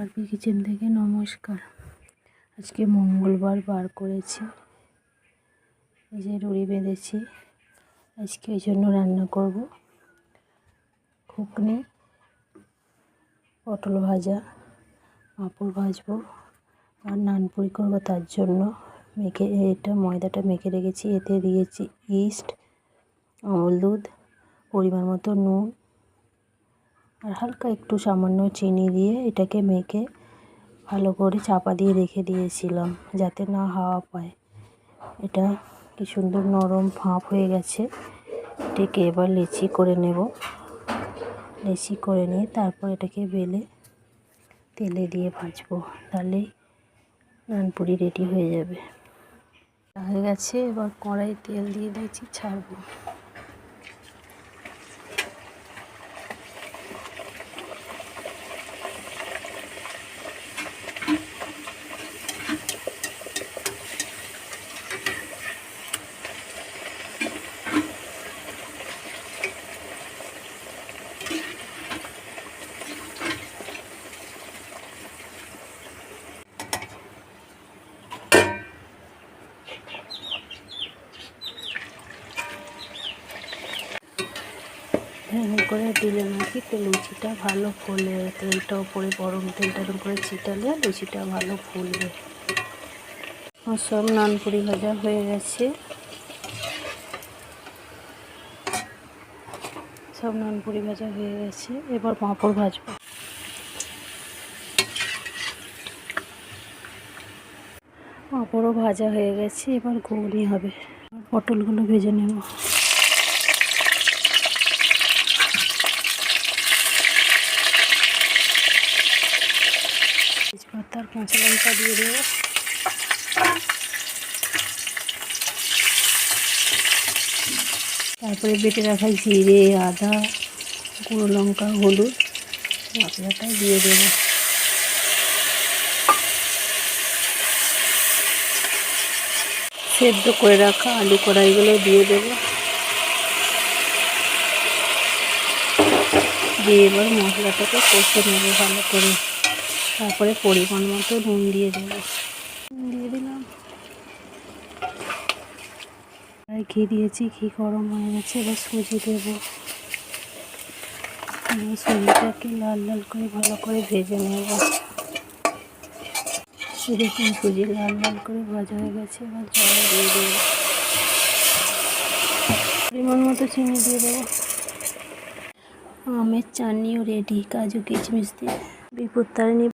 আরবি কিচেন থেকে নমস্কার। আজকে মঙ্গলবার বার করেছি, এই যে রুড়ি বেঁধেছি। আজকে এই জন্য রান্না করব ঘুগনি, পটল ভাজা, পাঁপড় ভাজবো আর নানপুরি করবো। তার জন্য ময়দাটা মেখে রেখেছি। এতে দিয়েছি ইস্ট, আমুল দুধ, পরিমাণ মতো নুন আর হালকা একটু সামান্য চিনি দিয়ে এটাকে মেখে ভালো করে চাপা দিয়ে রেখে দিয়েছিলাম যাতে না হাওয়া পায়। এটা কি সুন্দর নরম ভাপ হয়ে গেছে। এটাকে এবার লেচি করে নেব। লেচি করে নিয়ে তারপর এটাকে বেলে তেলে দিয়ে ভাজবো, তাহলেই নানপুরি রেডি হয়ে যাবে। হয়ে গেছে, এবার কড়াই তেল দিয়ে দিয়েছি, ছাড়বো। এরকম করে দিলে নাকি লুচিটা ভালো ফোলে। তেলটা ওপরে গরম তেলটা এরকম করে ছিটালে লুচিটা ভালো ফুলবে। আর সব নানপুরি ভাজা হয়ে গেছে, সব নানপুরি ভাজা হয়ে গেছে। এবার পাঁপড় ভাজবো। পাঁপড়ও ভাজা হয়ে গেছে, এবার ঘুগনি হবে। পটলগুলো ভেজে নেব। তেজপাতা আর কাঁচা লঙ্কা দিয়ে দেবো। তারপরে বেটে রাখা জিরে, আদা, গুঁড়ো লঙ্কা, হলুদ মশলাটা দিয়ে দেবো। সেদ্ধ করে রাখা আলু কড়াইগুলো দিয়ে দেবো। দিয়ে এবার মশলাটাকে কষে নেবো ভালো করে। তারপরে পরিমাণ মতো নুন দিয়ে দেবো। দিয়ে দিলাম। ঘি দিয়েছি, ঘি গরম হয়ে গেছে। এবার সুজি দেবো। সুজিটাকে লাল লাল করে ভালো করে ভেজে নেব। দেখুন সুজি লাল লাল করে ভাজা হয়ে গেছে। এবার জল দিয়ে দেবো, পরিমাণ মতো চিনি দিয়ে দেবো। আমের চাটনিও রেডি, কাজু কিশমিশ দিয়ে। বিপত্তারিণী